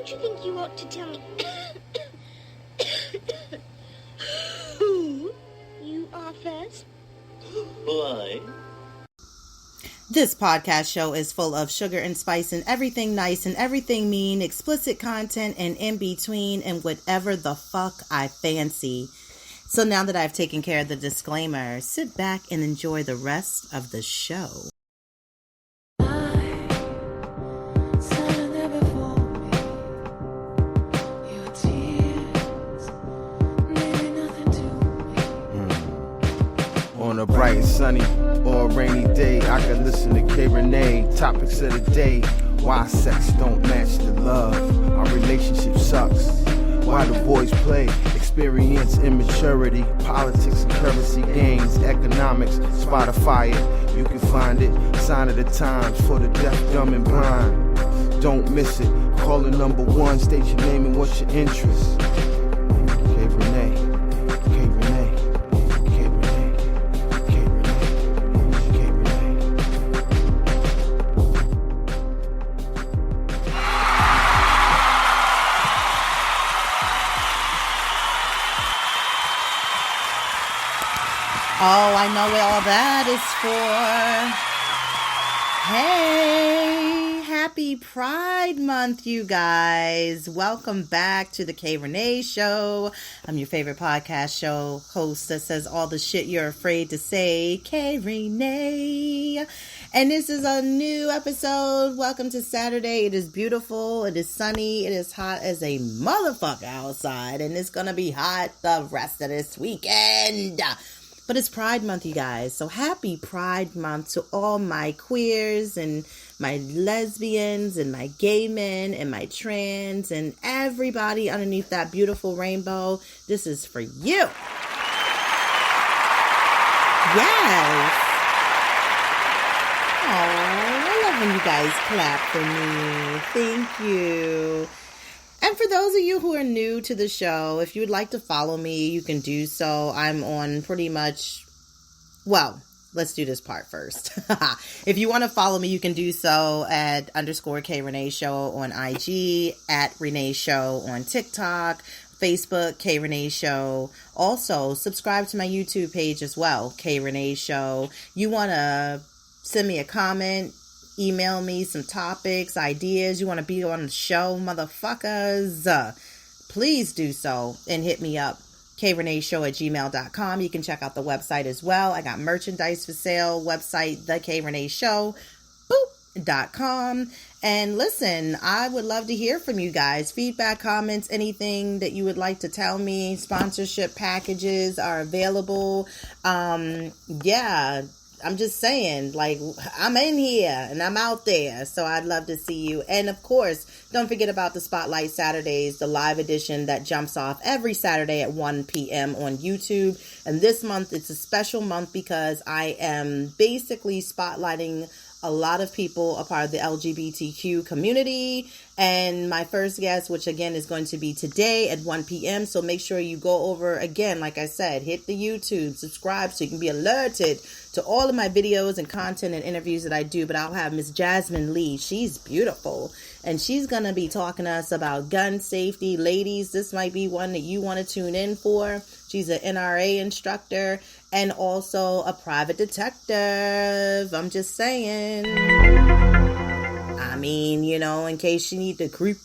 Don't you think you ought to tell me who you are first? Why? This podcast show is full of sugar and spice and everything nice and everything mean, explicit content and in between, and whatever the fuck I fancy. So now that I've taken care of the disclaimer, sit back and enjoy the rest of the show. On a bright, sunny, or rainy day, I can listen to Rene. Topics of the day: why sex don't match the love, our relationship sucks, why the boys play, experience immaturity, politics and currency gains, economics, Spotify it, you can find it, sign of the times for the deaf, dumb and blind. Don't miss it, call the number one, state your name and what's your interest. Rene. Oh, I know what all that is for. Hey, happy Pride Month, you guys. Welcome back to the Rene Show. I'm your favorite podcast show host that says all the shit you're afraid to say, Rene. And this is a new episode. Welcome to Saturday. It is beautiful. It is sunny. It is hot as a motherfucker outside. And it's going to be hot the rest of this weekend. But it's Pride Month, you guys. So happy Pride Month to all my queers and my lesbians and my gay men and my trans and everybody underneath that beautiful rainbow. This is for you. Yes. Oh, I love when you guys clap for me. Thank you. And for those of you who are new to the show, if you would like to follow me, you can do so. I'm on pretty much, well, let's do this part first. If you want to follow me, you can do so at _Rene Show on IG, at Rene Show on TikTok, Facebook, Rene Show. Also, subscribe to my YouTube page as well, Rene Show. You want to send me a comment, email me some topics, ideas. You want to be on the show, motherfuckers? Please do so and hit me up, kreneshow@gmail.com. You can check out the website as well. I got merchandise for sale. Website, thekreneshow.com. And listen, I would love to hear from you guys. Feedback, comments, anything that you would like to tell me. Sponsorship packages are available. Yeah. I'm just saying, like, I'm in here and I'm out there, so I'd love to see you. And of course, don't forget about the Spotlight Saturdays, the live edition that jumps off every Saturday at 1 p.m. on YouTube. And this month, it's a special month because I am basically spotlighting a lot of people a part of the LGBTQ community. And my first guest, which again is going to be today at 1 p.m. So make sure you go over again, like I said, hit the YouTube, subscribe so you can be alerted to all of my videos and content and interviews that I do. But I'll have Miss Jasmine Lee. She's beautiful. And she's going to be talking to us about gun safety. Ladies, this might be one that you want to tune in for. She's an NRA instructor and also a private detective. I'm just saying. I mean, you know, in case you need to creep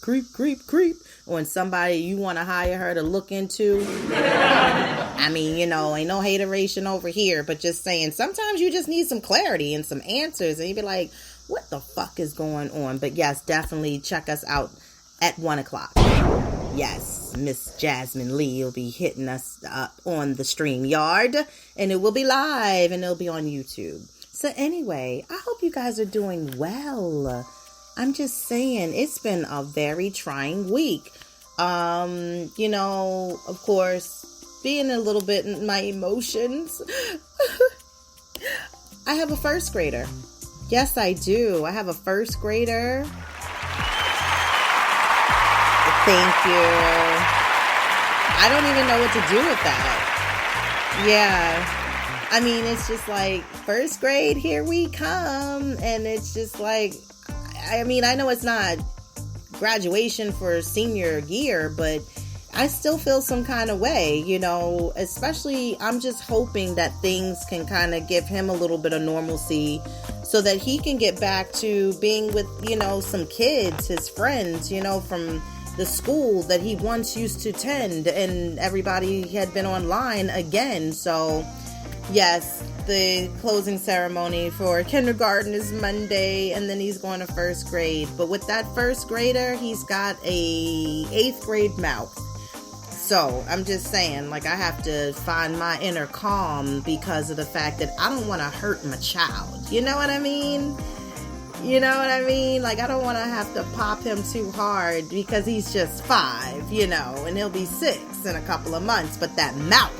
on somebody you want to hire her to look into. I mean, you know, ain't no hateration over here, but just saying, sometimes you just need some clarity and some answers, and you be like, what the fuck is going on? But yes, definitely check us out at 1 o'clock. Yes, Miss Jasmine Lee will be hitting us up on the StreamYard, and it will be live, and it'll be on YouTube. So anyway, I hope you guys are doing well. I'm just saying, it's been a very trying week. You know, of course, being a little bit in my emotions. I have a first grader. Yes, I do. I have a first grader. Thank you. I don't even know what to do with that. Yeah. I mean, it's just like, first grade, here we come. And it's just like, I mean, I know it's not graduation for senior year, but I still feel some kind of way, you know, especially I'm just hoping that things can kind of give him a little bit of normalcy so that he can get back to being with, you know, some kids, his friends, you know, from the school that he once used to attend, and everybody had been online again. So yes, the closing ceremony for kindergarten is Monday, and then he's going to first grade. But with that first grader, he's got a 8th grade mouth. So I'm just saying, like, I have to find my inner calm because of the fact that I don't want to hurt my child. You know what I mean? You know what I mean? Like, I don't want to have to pop him too hard because he's just 5, you know, and he'll be 6 in a couple of months. But that mouth,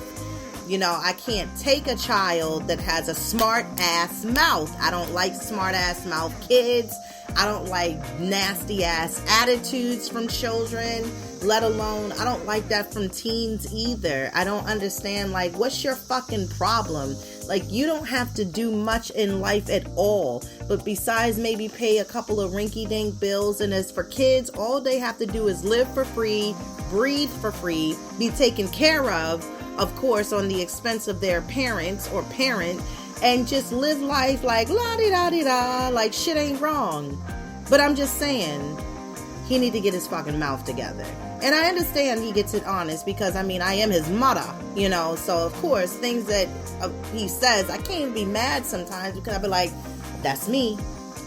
you know, I can't take a child that has a smart ass mouth. I don't like smart ass mouth kids. I don't like nasty ass attitudes from children, let alone, I don't like that from teens either. I don't understand, like, what's your fucking problem? Like, you don't have to do much in life at all, but besides maybe pay a couple of rinky-dink bills, and as for kids, all they have to do is live for free, breathe for free, be taken care of course, on the expense of their parents or parent, and just live life like la-di-da-di-da, like shit ain't wrong. But I'm just saying, he need to get his fucking mouth together. And I understand he gets it honest because, I mean, I am his mother, you know, so of course, things that he says, I can't even be mad sometimes because I be like, that's me.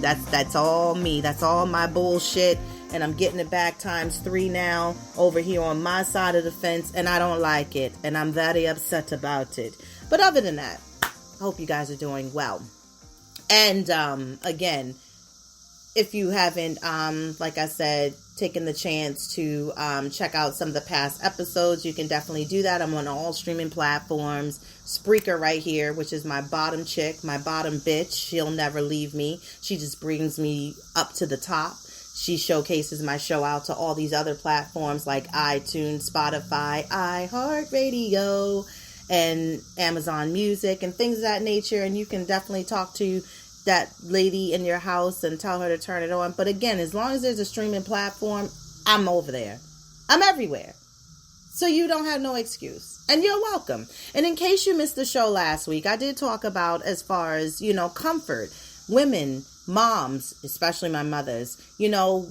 That's all me. That's all my bullshit. And I'm getting it back times 3 now over here on my side of the fence, and I don't like it. And I'm very upset about it. But other than that, I hope you guys are doing well. And again, if you haven't, like I said, taken the chance to check out some of the past episodes, you can definitely do that. I'm on all streaming platforms. Spreaker right here, which is my bottom chick, my bottom bitch. She'll never leave me. She just brings me up to the top. She showcases my show out to all these other platforms like iTunes, Spotify, iHeartRadio, and Amazon Music and things of that nature. And you can definitely talk to that lady in your house and tell her to turn it on. But again, as long as there's a streaming platform, I'm over there. I'm everywhere. So you don't have no excuse. And you're welcome. And in case you missed the show last week, I did talk about, as far as, you know, comfort. Women, moms, especially my mothers, you know,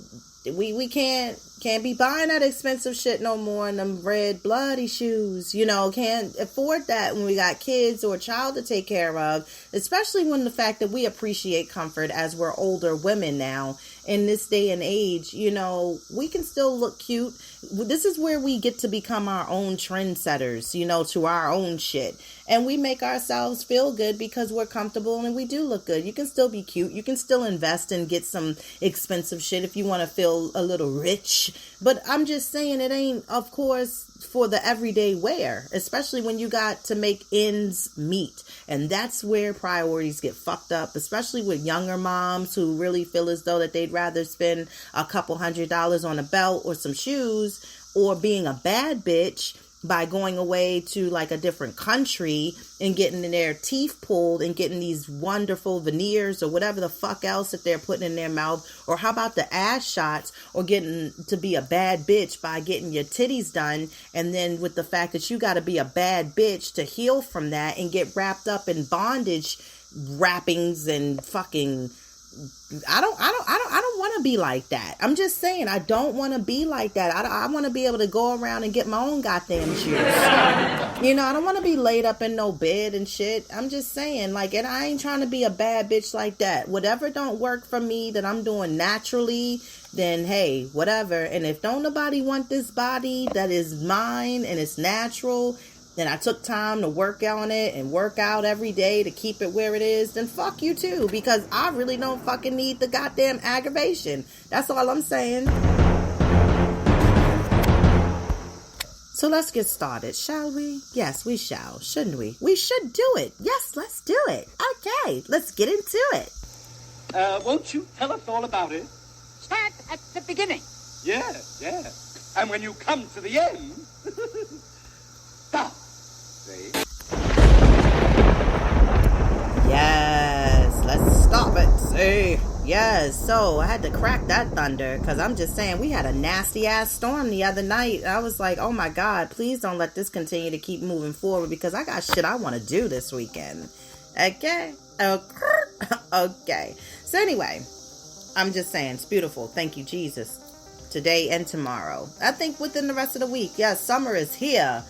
we can't be buying that expensive shit no more, and them red bloody shoes, you know, can't afford that when we got kids or a child to take care of, especially when the fact that we appreciate comfort as we're older women now in this day and age. You know, we can still look cute. This is where we get to become our own trendsetters, you know, to our own shit. And we make ourselves feel good because we're comfortable and we do look good. You can still be cute. You can still invest and get some expensive shit if you want to feel a little rich. But I'm just saying, it ain't, of course, for the everyday wear, especially when you got to make ends meet. And that's where priorities get fucked up, especially with younger moms who really feel as though that they'd rather spend a couple $100s on a belt or some shoes, or being a bad bitch by going away to like a different country and getting their teeth pulled and getting these wonderful veneers or whatever the fuck else that they're putting in their mouth. Or how about the ass shots, or getting to be a bad bitch by getting your titties done. And then with the fact that you got to be a bad bitch to heal from that and get wrapped up in bondage wrappings and fucking, I don't want to be like that. I'm just saying, I don't want to be like that. I want to be able to go around and get my own goddamn shoes. You know, I don't want to be laid up in no bed and shit. I'm just saying, like, and I ain't trying to be a bad bitch like that. Whatever don't work for me that I'm doing naturally, then hey, whatever. And if don't nobody want this body that is mine and it's natural, then I took time to work on it and work out every day to keep it where it is, then fuck you too, because I really don't fucking need the goddamn aggravation. That's all I'm saying. So let's get started, shall we? Yes, we shall, shouldn't we? We should do it. Yes, let's do it. Okay, let's get into it. Won't you tell us all about it? Start at the beginning. Yeah. And when you come to the end, stop. See? Yes, let's stop it. See? Yes, so I had to crack that thunder because I'm just saying we had a nasty ass storm the other night. I was like, oh my God, please don't let this continue to keep moving forward because I got shit I want to do this weekend. Okay. So anyway, I'm just saying it's beautiful. Thank you, Jesus. Today and tomorrow. I think within the rest of the week. Yes, summer is here.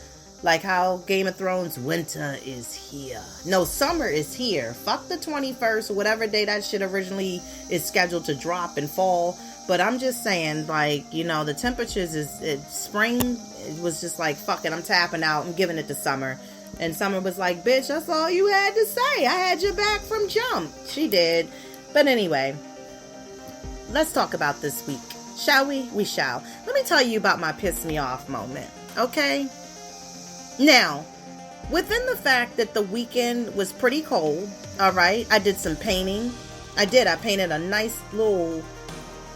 Like how Game of Thrones, winter is here. No, summer is here. Fuck the 21st or whatever day that shit originally is scheduled to drop and fall. But I'm just saying, like, you know, the temperatures spring. It was just like, fuck it, I'm tapping out. I'm giving it to summer. And summer was like, bitch, that's all you had to say. I had your back from jump. She did. But anyway, let's talk about this week. Shall we? We shall. Let me tell you about my piss me off moment. Okay? Now, within the fact that the weekend was pretty cold, all right, I did some painting. I painted a nice little,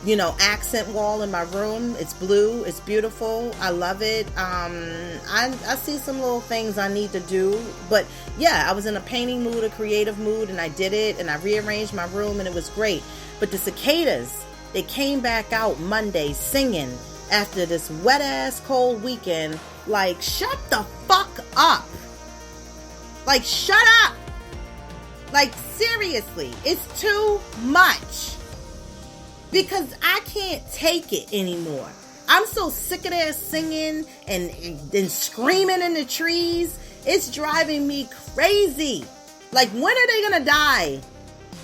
you know, accent wall in my room. It's blue. It's beautiful. I love it. I see some little things I need to do. But, yeah, I was in a painting mood, a creative mood, and I did it. And I rearranged my room, and it was great. But the cicadas, they came back out Monday singing after this wet-ass cold weekend. Like, shut the fuck up. Like, shut up. Like, seriously. It's too much. Because I can't take it anymore. I'm so sick of their singing and screaming in the trees. It's driving me crazy. Like, when are they gonna die?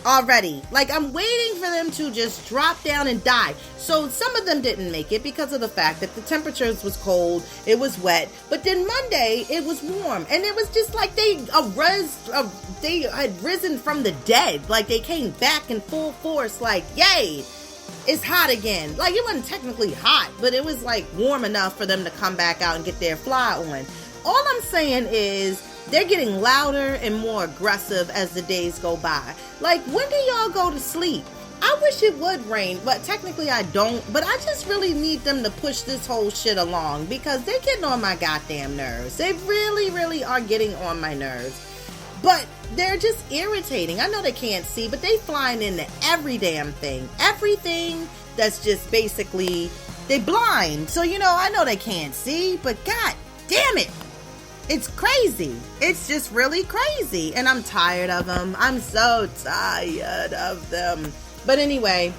Already. Like, I'm waiting for them to just drop down and die. So some of them didn't make it because of the fact that the temperatures was cold, it was wet, but then Monday it was warm, and it was just like they had risen from the dead. Like, they came back in full force, like, yay, it's hot again. Like, it wasn't technically hot, but it was like warm enough for them to come back out and get their fly on. All I'm saying is they're getting louder and more aggressive as the days go by. Like, when do y'all go to sleep? I wish it would rain, but technically I don't. But I just really need them to push this whole shit along because they're getting on my goddamn nerves. They really, really are getting on my nerves. But they're just irritating. I know they can't see, but they flying into every damn thing. Everything that's just basically, they blind. So, you know, I know they can't see, but god damn it. It's crazy. It's just really crazy. And I'm tired of them. I'm so tired of them. But anyway,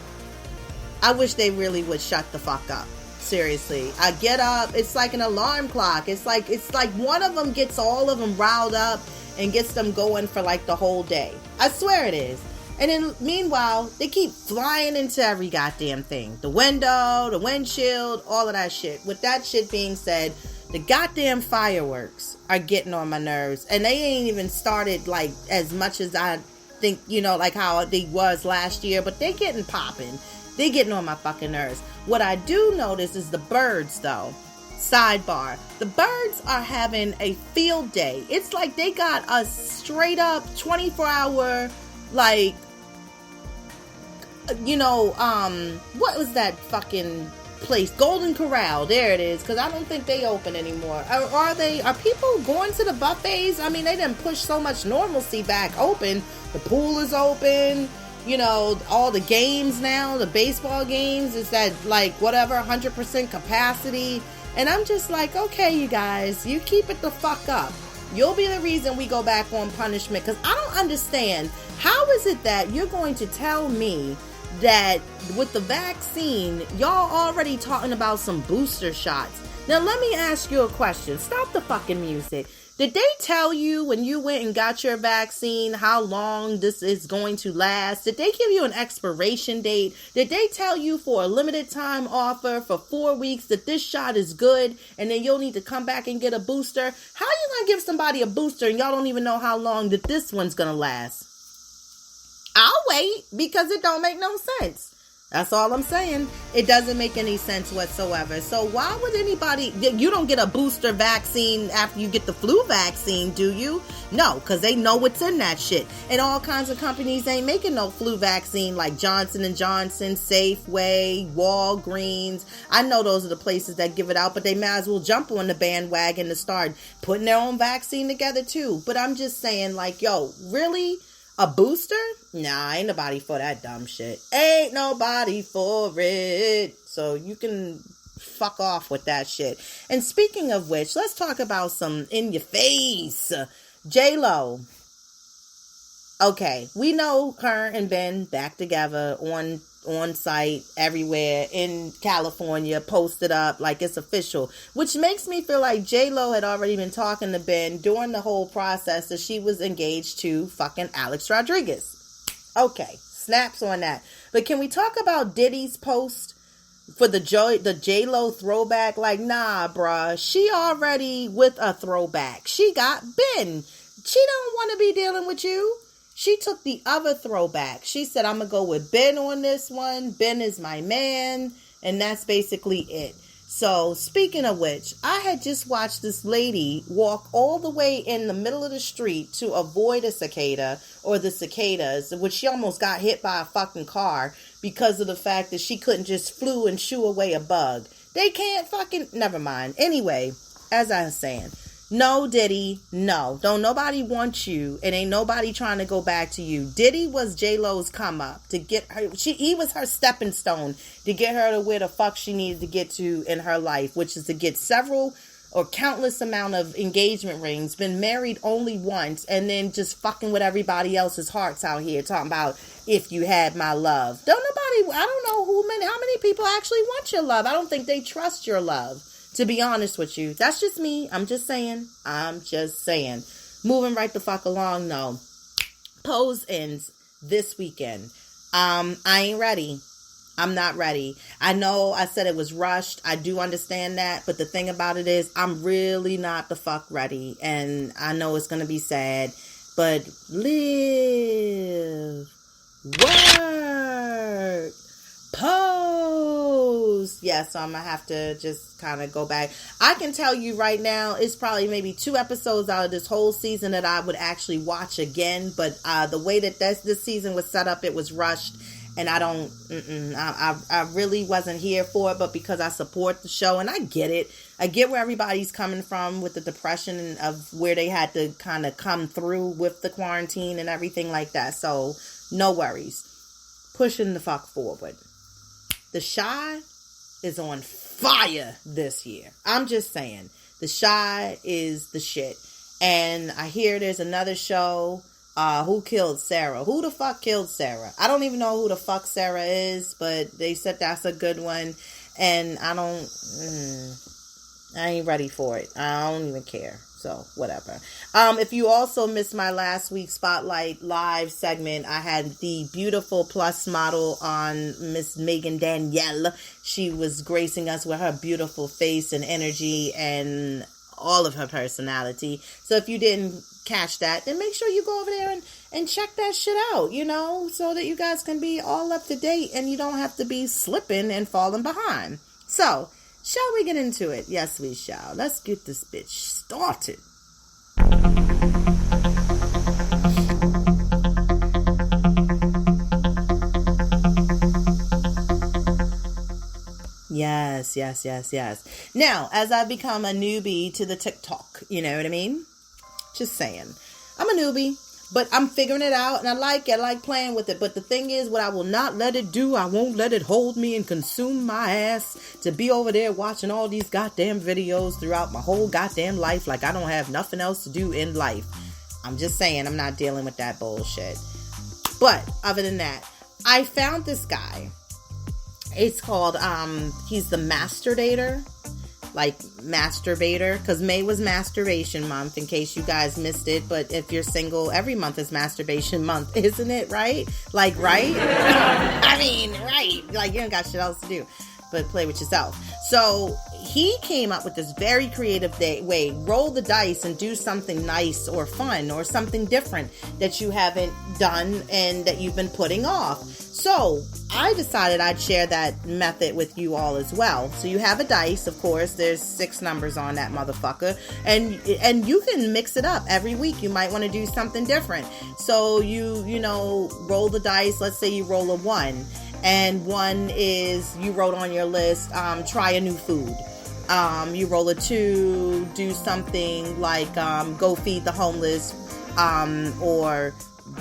I wish they really would shut the fuck up. Seriously. I get up. It's like an alarm clock. It's like one of them gets all of them riled up and gets them going for like the whole day. I swear it is. And then meanwhile, they keep flying into every goddamn thing. The window, the windshield, all of that shit. With that shit being said, the goddamn fireworks are getting on my nerves. And they ain't even started like as much as I think, you know, like how they was last year. But they getting popping. They getting on my fucking nerves. What I do notice is the birds, though. Sidebar. The birds are having a field day. It's like they got a straight up 24-hour, like, you know, what was that fucking place? Golden Corral. There it is. Because I don't think they open anymore. Are people going to the buffets? I mean, they didn't push so much normalcy back open. The pool is open. You know, all the games now, the baseball games is at like whatever 100% capacity. And I'm just like, okay, you guys, you keep it the fuck up. You'll be the reason we go back on punishment. Because I don't understand. How is it that you're going to tell me that with the vaccine, y'all already talking about some booster shots? Now, let me ask you a question. Stop the fucking music. Did they tell you when you went and got your vaccine how long this is going to last? Did they give you an expiration date? Did they tell you for a limited time offer for 4 weeks that this shot is good and then you'll need to come back and get a booster? How are you going to give somebody a booster and y'all don't even know how long that this one's going to last? I'll wait because it don't make no sense. That's all I'm saying. It doesn't make any sense whatsoever. So why would anybody... You don't get a booster vaccine after you get the flu vaccine, do you? No, because they know what's in that shit. And all kinds of companies ain't making no flu vaccine like Johnson & Johnson, Safeway, Walgreens. I know those are the places that give it out, but they might as well jump on the bandwagon to start putting their own vaccine together too. But I'm just saying, like, yo, really? A booster? Nah, ain't nobody for that dumb shit. Ain't nobody for it. So you can fuck off with that shit. And speaking of which, let's talk about some in your face. J-Lo. Okay, we know her and Ben back together on site everywhere in California, posted up like it's official, which makes me feel like J-Lo had already been talking to Ben during the whole process that she was engaged to fucking Alex Rodriguez. Okay, snaps on that. But can we talk about Diddy's post for the J-Lo throwback? Like, nah, bruh, she already with a throwback. She got Ben. She don't want to be dealing with you. She took the other throwback. She said, I'm going to go with Ben on this one. Ben is my man. And that's basically it. So, speaking of which, I had just watched this lady walk all the way in the middle of the street to avoid a cicada or the cicadas, which she almost got hit by a fucking car because of the fact that she couldn't just flew and shoo away a bug. They can't fucking... Never mind. Anyway, as I was saying... No, Diddy, no. Don't nobody want you, and ain't nobody trying to go back to you. Diddy was J-Lo's come up to get her. He was her stepping stone to get her to where the fuck she needed to get to in her life, which is to get several or countless amount of engagement rings, been married only once, and then just fucking with everybody else's hearts out here talking about if you had my love. I don't know how many people actually want your love. I don't think they trust your love. To be honest with you, that's just me. I'm just saying. Moving right the fuck along, though. Pose ends this weekend. I ain't ready. I'm not ready. I know I said it was rushed. I do understand that. But the thing about it is, I'm really not the fuck ready. And I know it's going to be sad. But live. Work. Pose. Yeah, so I'm gonna have to just kind of go back. I can tell you right now, it's probably maybe 2 episodes out of this whole season that I would actually watch again. But the way that this season was set up, it was rushed, and I really wasn't here for it. But because I support the show, and I get it, I get where everybody's coming from with the depression of where they had to kind of come through with the quarantine and everything like that. So no worries, pushing the fuck forward. The Chi is on fire this year. I'm just saying. The Chi is the shit. And I hear there's another show. Who killed Sarah? Who the fuck killed Sarah? I don't even know who the fuck Sarah is, but they said that's a good one. And I ain't ready for it. I don't even care. So, whatever. If you also missed my last week's Spotlight Live segment, I had the beautiful plus model on, Miss Megan Danielle. She was gracing us with her beautiful face and energy and all of her personality. So if you didn't catch that, then make sure you go over there and check that shit out, so that you guys can be all up to date and you don't have to be slipping and falling behind. So, shall we get into it? Yes, we shall. Let's get this bitch started. Yes. Now, as I become a newbie to the TikTok, you know what I mean? Just saying. I'm a newbie, but I'm figuring it out, and I like it. I like playing with it. But the thing is, what I will not let it do, I won't let it hold me and consume my ass to be over there watching all these goddamn videos throughout my whole goddamn life like I don't have nothing else to do in life. I'm just saying, I'm not dealing with that bullshit. But other than that, I found this guy. It's called, he's the Master Dater. Like masturbator, because May was masturbation month, in case you guys missed it. But if you're single, every month is masturbation month, isn't it? Right? Like, right? I mean, right. Like, you don't got shit else to do but play with yourself. So he came up with this very creative way. Roll the dice and do something nice or fun or something different that you haven't done and that you've been putting off. So I decided I'd share that method with you all as well. So you have a dice, of course. There's 6 numbers on that motherfucker. And you can mix it up every week. You might want to do something different. So you roll the dice. Let's say you roll a 1. And 1 is, you wrote on your list, try a new food. You roll a 2, do something like go feed the homeless, or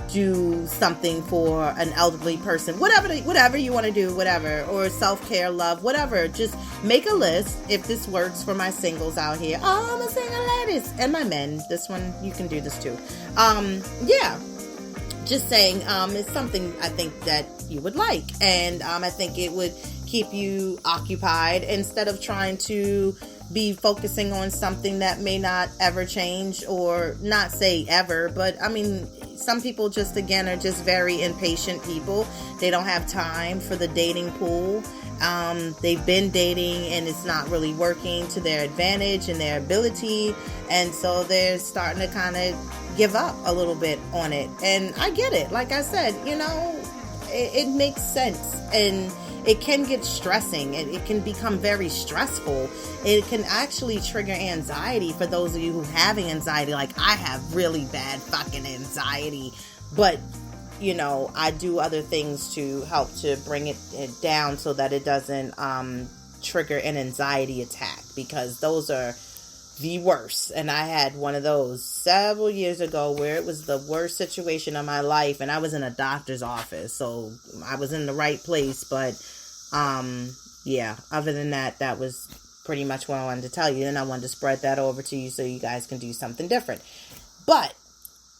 do something for an elderly person, whatever you want to do, whatever, or self-care, love, whatever. Just make a list. If this works for my singles out here, all my single ladies and my men, this one, you can do this too. Yeah, just saying, it's something I think that you would like, and I think it would keep you occupied instead of trying to be focusing on something that may not ever change, or not say ever, but I mean, some people just, again, are just very impatient people. They don't have time for the dating pool. They've been dating and it's not really working to their advantage and their ability, and so they're starting to kind of give up a little bit on it. And I get it. Like I said, you know, it makes sense, and it can get stressing. It can become very stressful. It can actually trigger anxiety for those of you who have anxiety. Like, I have really bad fucking anxiety, but you know, I do other things to help to bring it down so that it doesn't trigger an anxiety attack, because those are the worst. And I had one of those several years ago where it was the worst situation of my life, and I was in a doctor's office, so I was in the right place. But yeah, other than that, that was pretty much what I wanted to tell you, and I wanted to spread that over to you so you guys can do something different. But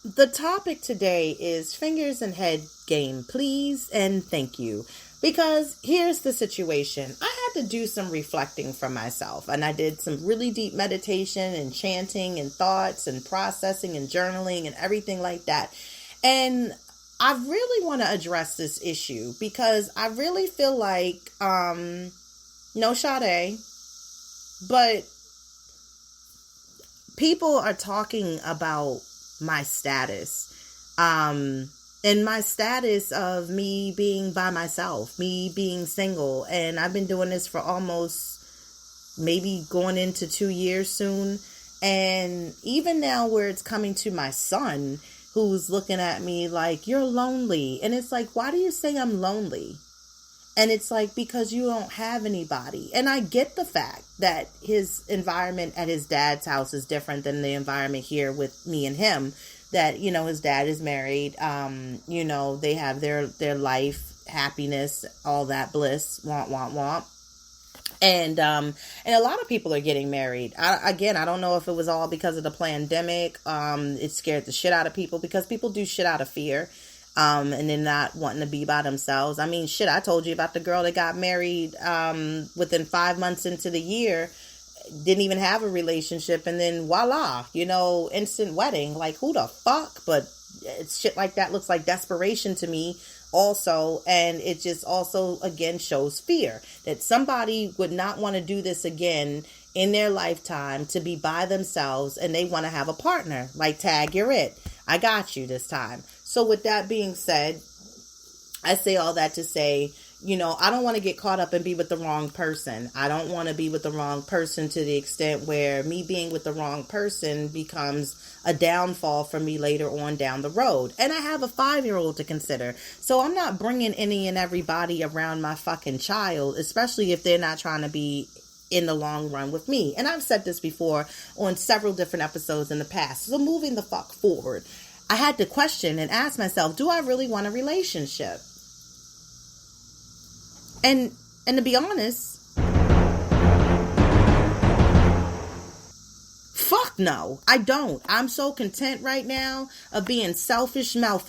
the topic today is fingers and head game, please and thank you. Because here's the situation. I had to do some reflecting for myself, and I did some really deep meditation and chanting and thoughts and processing and journaling and everything like that. And I really want to address this issue because I really feel like, no Sade, but people are talking about my status, and my status of me being by myself, me being single. And I've been doing this for almost maybe going into 2 years soon. And even now where it's coming to my son, who's looking at me like, you're lonely. And it's like, why do you say I'm lonely? And it's like, because you don't have anybody. And I get the fact that his environment at his dad's house is different than the environment here with me and him. That, you know, his dad is married. You know, they have their life, happiness, all that bliss, want. And a lot of people are getting married. I don't know if it was all because of the pandemic. It scared the shit out of people, because people do shit out of fear. And then not wanting to be by themselves. I mean, shit, I told you about the girl that got married within 5 months into the year, didn't even have a relationship, and then voila, you know, instant wedding. Like, who the fuck? But it's shit like that looks like desperation to me also, and it just also, again, shows fear that somebody would not want to do this again in their lifetime, to be by themselves, and they want to have a partner. Like, tag, you're it. I got you this time. So with that being said, I say all that to say, you know, I don't want to get caught up and be with the wrong person. I don't want to be with the wrong person to the extent where me being with the wrong person becomes a downfall for me later on down the road. And I have a 5-year-old to consider. So I'm not bringing any and everybody around my fucking child, especially if they're not trying to be in the long run with me. And I've said this before on several different episodes in the past. So moving the fuck forward, I had to question and ask myself, do I really want a relationship? And to be honest, fuck no, I don't. I'm so content right now of being selfish Sally.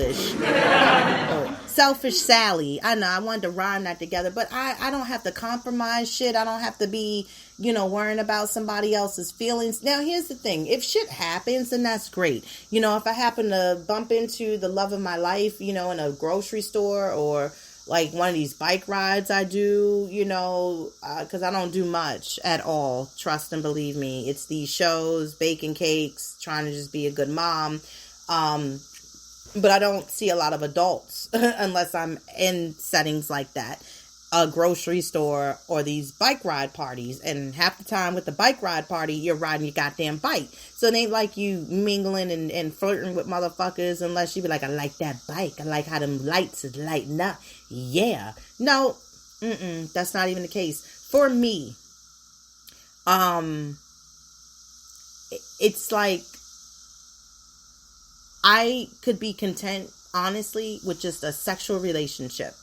I know I wanted to rhyme that together, but I don't have to compromise shit. I don't have to be, you know, worrying about somebody else's feelings. Now, here's the thing. If shit happens, then that's great. You know, if I happen to bump into the love of my life, you know, in a grocery store, or like one of these bike rides I do, you know, because I don't do much at all. Trust and believe me. It's these shows, baking cakes, trying to just be a good mom. But I don't see a lot of adults unless I'm in settings like that. A grocery store or these bike ride parties. And half the time with the bike ride party, you're riding your goddamn bike. So it ain't like you mingling and flirting with motherfuckers unless you be like, I like that bike. I like how them lights is lighting up. Yeah. No, that's not even the case. For me, it's like I could be content honestly, with just a sexual relationship.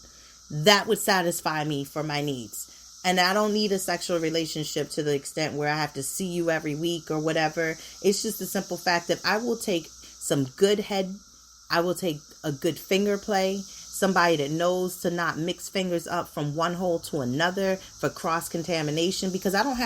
That would satisfy me for my needs. And I don't need a sexual relationship to the extent where I have to see you every week or whatever. It's just the simple fact that I will take some good head. I will take a good finger play. Somebody that knows to not mix fingers up from one hole to another for cross-contamination, because I don't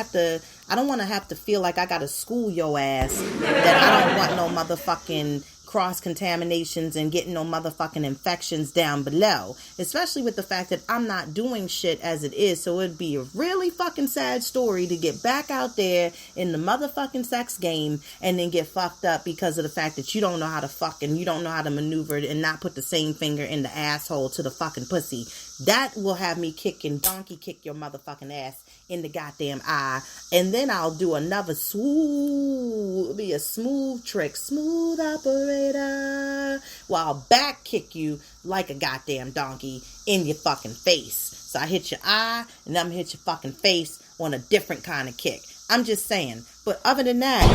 want to have to feel like I got to school your ass that I don't want no motherfucking cross-contaminations and getting no motherfucking infections down below, especially with the fact that I'm not doing shit as it is. So it'd be a really fucking sad story to get back out there in the motherfucking sex game and then get fucked up because of the fact that you don't know how to fuck and you don't know how to maneuver and not put the same finger in the asshole to the fucking pussy. That will have me donkey kick your motherfucking ass in the goddamn eye. And then I'll do another it'll be a smooth trick, smooth operator, while I'll back kick you like a goddamn donkey in your fucking face. So I hit your eye and I'm gonna hit your fucking face on a different kind of kick. I'm just saying. But other than that,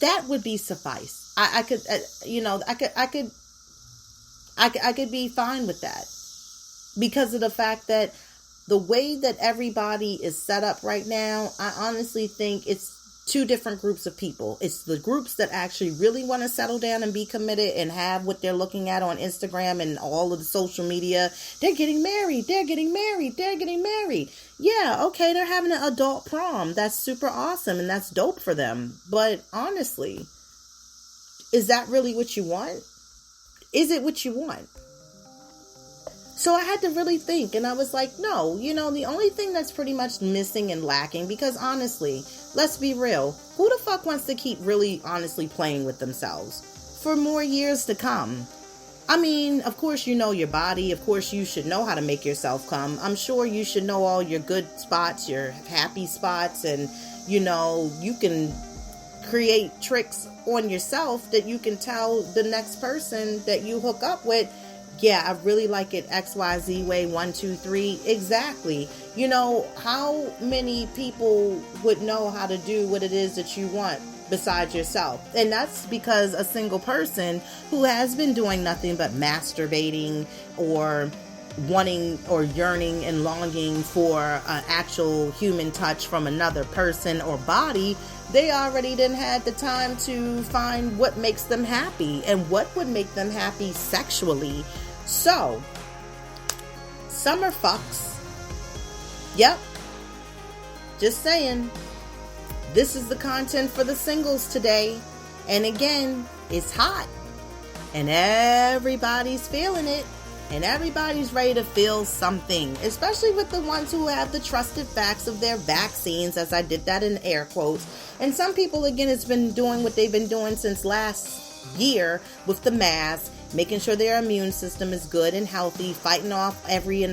that would be suffice. I could be fine with that, because of the fact that the way that everybody is set up right now, I honestly think it's two different groups of people. It's the groups that actually really want to settle down and be committed and have what they're looking at on Instagram and all of the social media. They're getting married. They're getting married. They're getting married. Yeah, okay, they're having an adult prom. That's super awesome and that's dope for them. But honestly, is that really what you want? Is it what you want? So I had to really think, and I was like, no, the only thing that's pretty much missing and lacking, because honestly, let's be real, who the fuck wants to keep really honestly playing with themselves for more years to come? I mean, of course you know your body, of course you should know how to make yourself come. I'm sure you should know all your good spots, your happy spots, and you can create tricks on yourself that you can tell the next person that you hook up with, yeah, I really like it XYZ way, 1, 2, 3. Exactly. How many people would know how to do what it is that you want besides yourself? And that's because a single person who has been doing nothing but masturbating or wanting or yearning and longing for an actual human touch from another person or body, they already didn't have the time to find what makes them happy and what would make them happy sexually. So, summer fucks. Yep. Just saying. This is the content for the singles today. And again, it's hot. And everybody's feeling it. And everybody's ready to feel something. Especially with the ones who have the trusted facts of their vaccines, as I did that in air quotes. And some people, again, it's been doing what they've been doing since last year with the mask. Making sure their immune system is good and healthy, fighting off every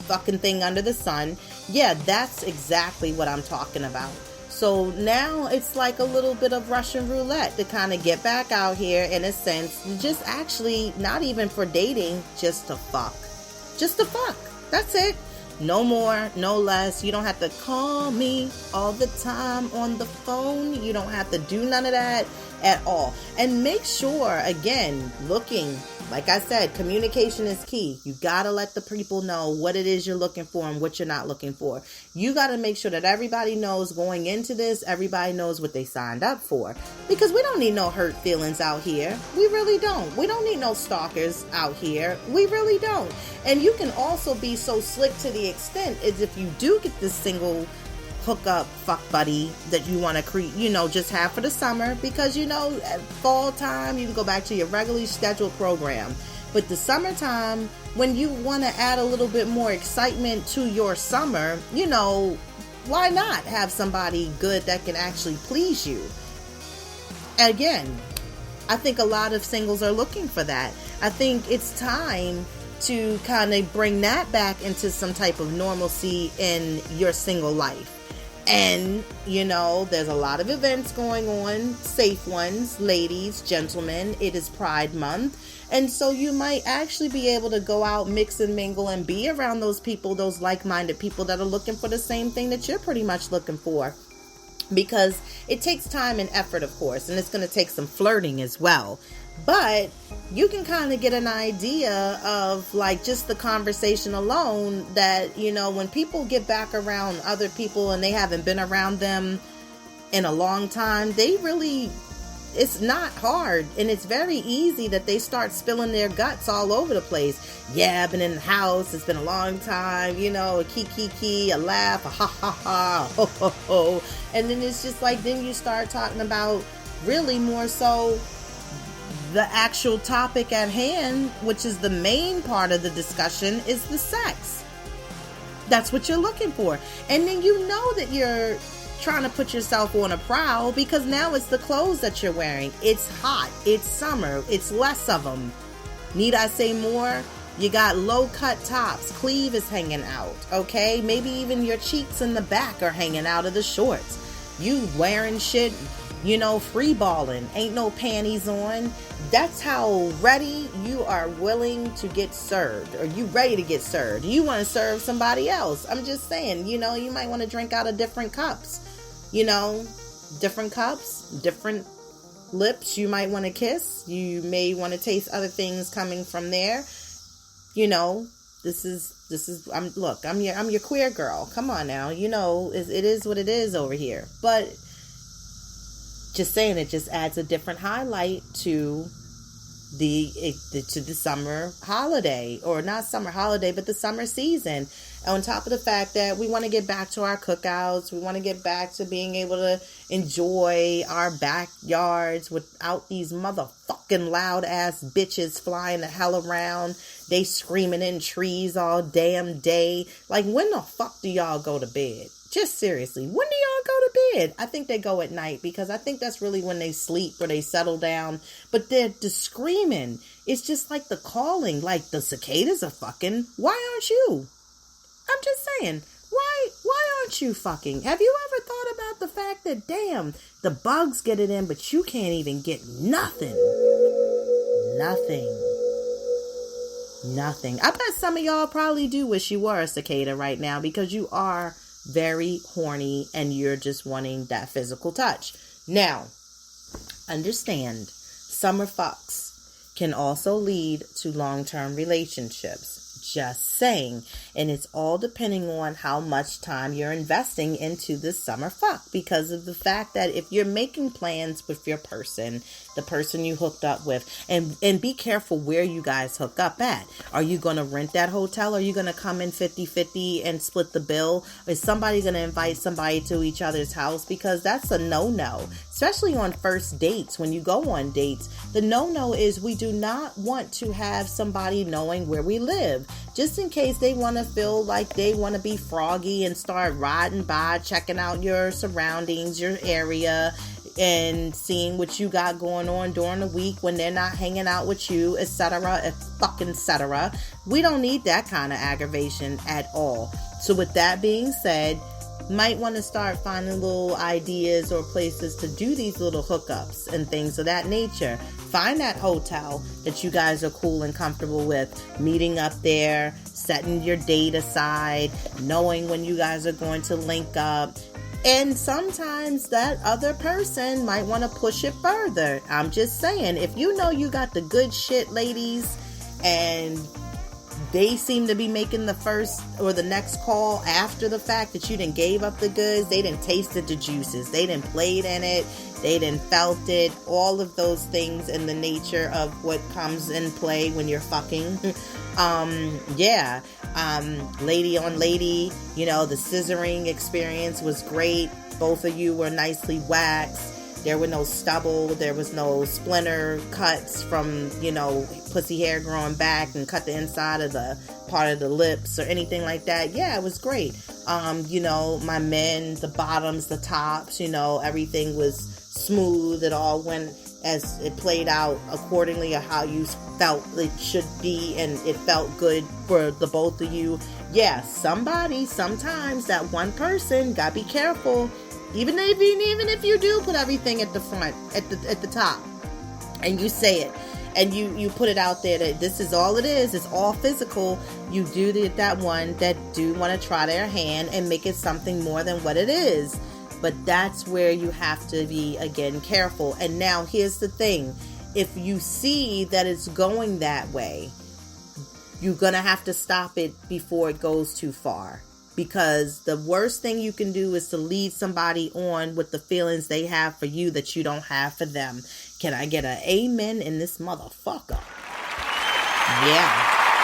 fucking thing under the sun. Yeah, that's exactly what I'm talking about. So now it's like a little bit of Russian roulette to kind of get back out here in a sense. Just actually, not even for dating, just to fuck. Just to fuck. That's it. No more, no less. You don't have to call me all the time on the phone. You don't have to do none of that at all. And make sure, again, like I said, communication is key. You gotta let the people know what it is you're looking for and what you're not looking for. You gotta make sure that everybody knows going into this, everybody knows what they signed up for. Because we don't need no hurt feelings out here. We really don't. We don't need no stalkers out here. We really don't. And you can also be so slick to the extent is if you do get this single hookup fuck buddy that you want to create, just have for the summer, because at fall time you can go back to your regularly scheduled program. But the summertime, when you want to add a little bit more excitement to your summer, why not have somebody good that can actually please you? Again, I think a lot of singles are looking for that. I think it's time to kind of bring that back into some type of normalcy in your single life. And, there's a lot of events going on, safe ones, ladies, gentlemen. It is Pride Month. And so you might actually be able to go out, mix and mingle, and be around those people, those like-minded people that are looking for the same thing that you're pretty much looking for. Because it takes time and effort, of course, and it's going to take some flirting as well. But you can kind of get an idea of like just the conversation alone that, you know, when people get back around other people and they haven't been around them in a long time, they really, it's not hard, and it's very easy that they start spilling their guts all over the place. Yeah, I've been in the house, it's been a long time, you know, a kiki, a laugh, a ha ha ha, ho ho ho. And then it's just like, then you start talking about really more so the actual topic at hand, which is the main part of the discussion, is the sex. That's what you're looking for. And then you know that you're trying to put yourself on a prowl because now it's the clothes that you're wearing. It's hot. It's summer. It's less of them. Need I say more? You got low cut tops. Cleave is hanging out. Okay? Maybe even your cheeks in the back are hanging out of the shorts. You wearing shit, you know, free balling. Ain't no panties on. That's how ready you are willing to get served. Or you ready to get served. You want to serve somebody else. I'm just saying, you know, you might want to drink out of different cups. You know, different cups, different lips you might want to kiss. You may want to taste other things coming from there. You know, this is I'm your queer girl. Come on now. You know, it is what it is over here. But just saying, it just adds a different highlight to the summer holiday, or not summer holiday, but the summer season. On top of the fact that we want to get back to our cookouts, we want to get back to being able to enjoy our backyards without these motherfucking loud ass bitches flying the hell around. They screaming in trees all damn day. Like, when the fuck do y'all go to bed? Just seriously, when do y'all go to bed? I think they go at night, because I think that's really when they sleep or they settle down. But the screaming, it's just like the calling, like the cicadas are fucking. Why aren't you? I'm just saying, why aren't you fucking? Have you ever thought about the fact that, damn, the bugs get it in, but you can't even get nothing? Nothing. I bet some of y'all probably do wish you were a cicada right now, because you are very horny and you're just wanting that physical touch. Now, understand, summer fucks can also lead to long-term relationships. Just saying. And it's all depending on how much time you're investing into this summer fuck, because of the fact that if you're making plans with your person, the person you hooked up with, and be careful where you guys hook up at. Are you going to rent that hotel? Are you going to come in 50-50 and split the bill? Is somebody going to invite somebody to each other's house? Because that's a no-no, especially on first dates. When you go on dates, the no-no is we do not want to have somebody knowing where we live, just in case they want to feel like they want to be froggy and start riding by, checking out your surroundings, your area, and seeing what you got going on during the week when they're not hanging out with you, etc., etc. We don't need that kind of aggravation at all. So with that being said, might want to start finding little ideas or places to do these little hookups and things of that nature. Find that hotel that you guys are cool and comfortable with, meeting up there, setting your date aside, knowing when you guys are going to link up. And sometimes that other person might want to push it further. I'm just saying, if you know you got the good shit, ladies, and they seem to be making the first or the next call after the fact that you done gave up the goods, they done tasted the juices, they done played in it, they done felt it, all of those things in the nature of what comes in play when you're fucking. Lady on lady, you know, the scissoring experience was great. Both of you were nicely waxed. There were no stubble. There was no splinter cuts from, you know, pussy hair growing back and cut the inside of the part of the lips or anything like that. Yeah, it was great. You know, my men, the bottoms, the tops, you know, everything was smooth. It all went as it played out accordingly of how you felt it should be, and it felt good for the both of you. Yeah, sometimes that one person, gotta be careful. Even if you do put everything at the front, at the top, and you say it, and you put it out there that this is all it is, it's all physical, you do that one that do want to try their hand and make it something more than what it is. But that's where you have to be, again, careful. And now here's the thing. if you see that it's going that way, you're going to have to stop it before it goes too far. Because the worst thing you can do is to lead somebody on with the feelings they have for you that you don't have for them. Can I get an amen in this motherfucker? Yeah,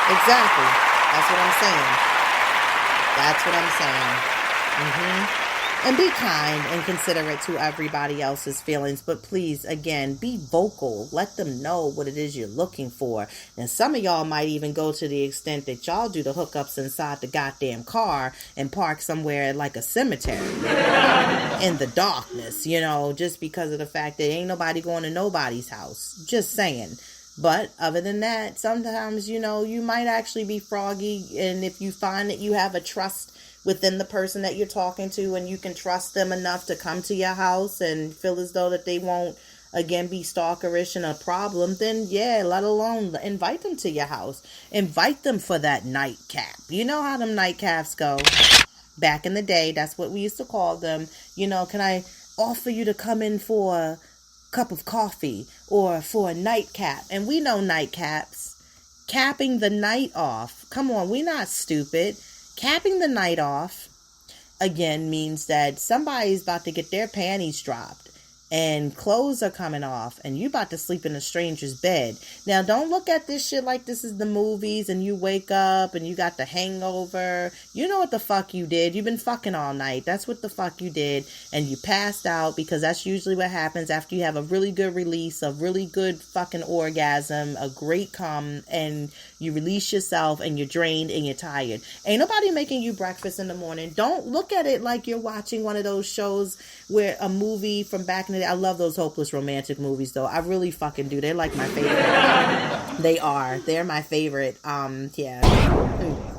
exactly. That's what I'm saying. That's what I'm saying. And be kind and considerate to everybody else's feelings. But please, again, be vocal. Let them know what it is you're looking for. And some of y'all might even go to the extent that y'all do the hookups inside the goddamn car and park somewhere like a cemetery in the darkness, you know, just because of the fact that ain't nobody going to nobody's house. Just saying. But other than that, sometimes, you know, you might actually be froggy. And if you find that you have a trust within the person that you're talking to and you can trust them enough to come to your house and feel as though that they won't, again, be stalkerish and a problem, then yeah, let alone invite them to your house. Invite them for that nightcap. You know how them nightcaps go. Back in the day, that's what we used to call them. You know, can I offer you to come in for a cup of coffee or for a nightcap? And we know nightcaps. Capping the night off. Come on, we're not stupid. Capping the night off, again, means that somebody's about to get their panties dropped and clothes are coming off and you about to sleep in a stranger's bed. Now, don't look at this shit like this is the movies and you wake up and you got the hangover. You know what the fuck you did. You've been fucking all night. That's what the fuck you did. And you passed out, because that's usually what happens after you have a really good release, a really good fucking orgasm, a great cum, and you release yourself and you're drained and you're tired. Ain't nobody making you breakfast in the morning. Don't look at it like you're watching one of those shows where a movie from back in the day. I love those hopeless romantic movies, though. I really fucking do. They're like my favorite. They are. They're my favorite. Yeah.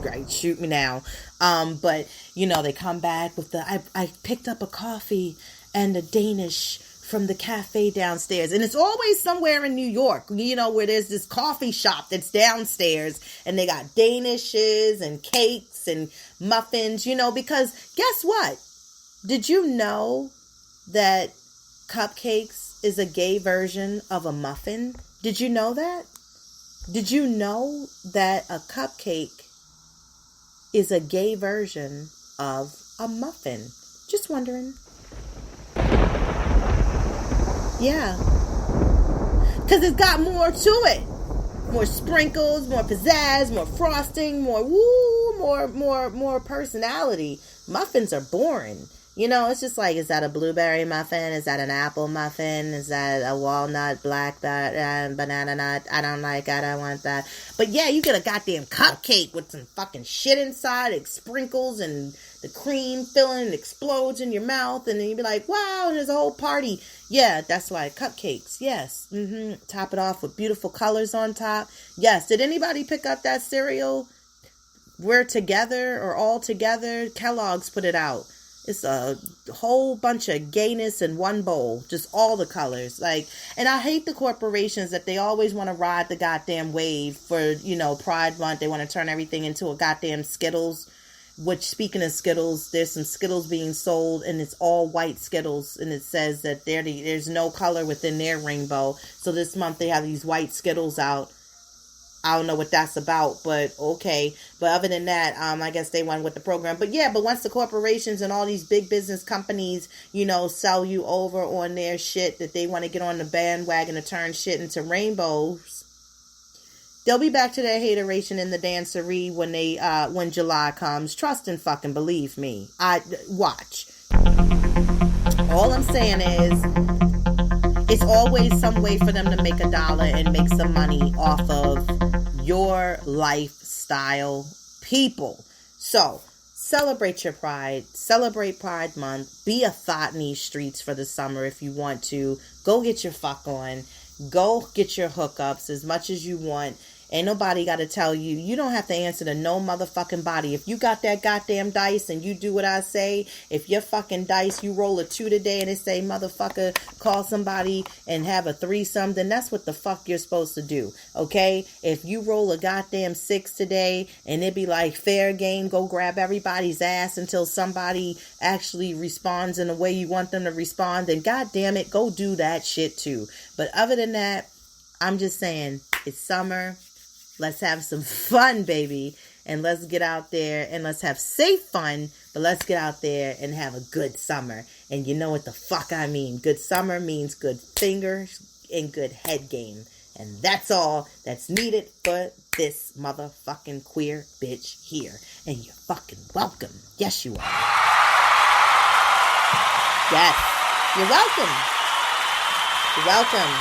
Great. Shoot me now. But, you know, they come back with I picked up a coffee and a Danish from the cafe downstairs. And it's always somewhere in New York, you know, where there's this coffee shop that's downstairs and they got Danishes and cakes and muffins, you know, because guess what? Did you know that cupcakes is a gay version of a muffin? Did you know that? Did you know that a cupcake is a gay version of a muffin? Just wondering. Yeah. Because it's got more to it. More sprinkles, more pizzazz, more frosting, more personality. Muffins are boring. You know, it's just like, is that a blueberry muffin? Is that an apple muffin? Is that a walnut, banana nut? I don't like it. I don't want that. But yeah, you get a goddamn cupcake with some fucking shit inside. It sprinkles and the cream filling explodes in your mouth. And then you be like, wow, there's a whole party. Yeah, that's why cupcakes. Yes. Top it off with beautiful colors on top. Yes. Did anybody pick up that cereal? We're Together or All Together? Kellogg's put it out. It's a whole bunch of gayness in one bowl. Just all the colors. Like, and I hate the corporations that they always want to ride the goddamn wave for, you know, Pride Month. They want to turn everything into a goddamn Skittles. Which, speaking of Skittles, there's some Skittles being sold and it's all white Skittles. And it says that there's no color within their rainbow. So this month they have these white Skittles out. I don't know what that's about, but okay. But other than that, I guess they went with the program. But yeah, but once the corporations and all these big business companies, you know, sell you over on their shit that they want to get on the bandwagon to turn shit into rainbows, they'll be back to their hateration in the dancery when July comes. Trust and fucking believe me. Watch. All I'm saying is, it's always some way for them to make $1 and make some money off of your lifestyle, people. So, celebrate your pride. Celebrate Pride Month. Be a thought in these streets for the summer if you want to. Go get your fuck on. Go get your hookups as much as you want. Ain't nobody got to tell you. You don't have to answer to no motherfucking body. If you got that goddamn dice and you do what I say, if your fucking dice, you roll a 2 today and it say, motherfucker, call somebody and have a threesome, then that's what the fuck you're supposed to do, okay? If you roll a goddamn 6 today and it be like, fair game, go grab everybody's ass until somebody actually responds in the way you want them to respond, then goddamn it, go do that shit too. But other than that, I'm just saying, it's summer. Let's have some fun, baby. And let's get out there and let's have safe fun. But let's get out there and have a good summer. And you know what the fuck I mean. Good summer means good fingers and good head game. And that's all that's needed for this motherfucking queer bitch here. And you're fucking welcome. Yes, you are. Yes, you're welcome. You're welcome.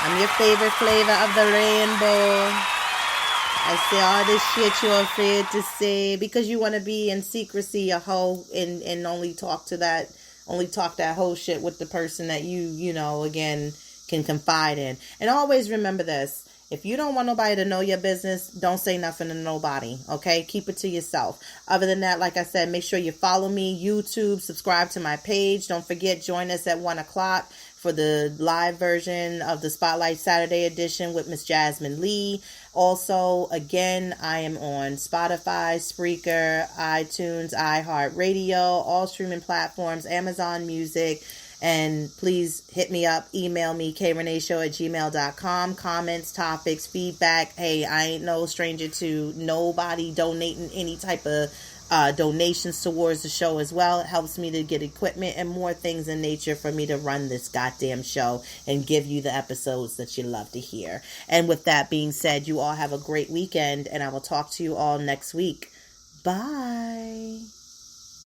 I'm your favorite flavor of the rainbow. I say all this shit you're afraid to say because you want to be in secrecy a hoe and only talk that whole shit with the person that you know, again, can confide in. And always remember this. If you don't want nobody to know your business, don't say nothing to nobody, okay? Keep it to yourself. Other than that, like I said, make sure you follow me, YouTube, subscribe to my page. Don't forget, join us at 1 o'clock for the live version of the Spotlight Saturday edition with Miss Jasmine Lee. Also, again, I am on Spotify, Spreaker, iTunes, iHeartRadio, all streaming platforms, Amazon Music. And please hit me up, email me, kreneshow@gmail.com. Comments, topics, feedback. Hey, I ain't no stranger to nobody donating any type of donations towards the show as well. It helps me to get equipment and more things in nature for me to run this goddamn show and give you the episodes that you love to hear. And with that being said, you all have a great weekend, and I will talk to you all next week. Bye.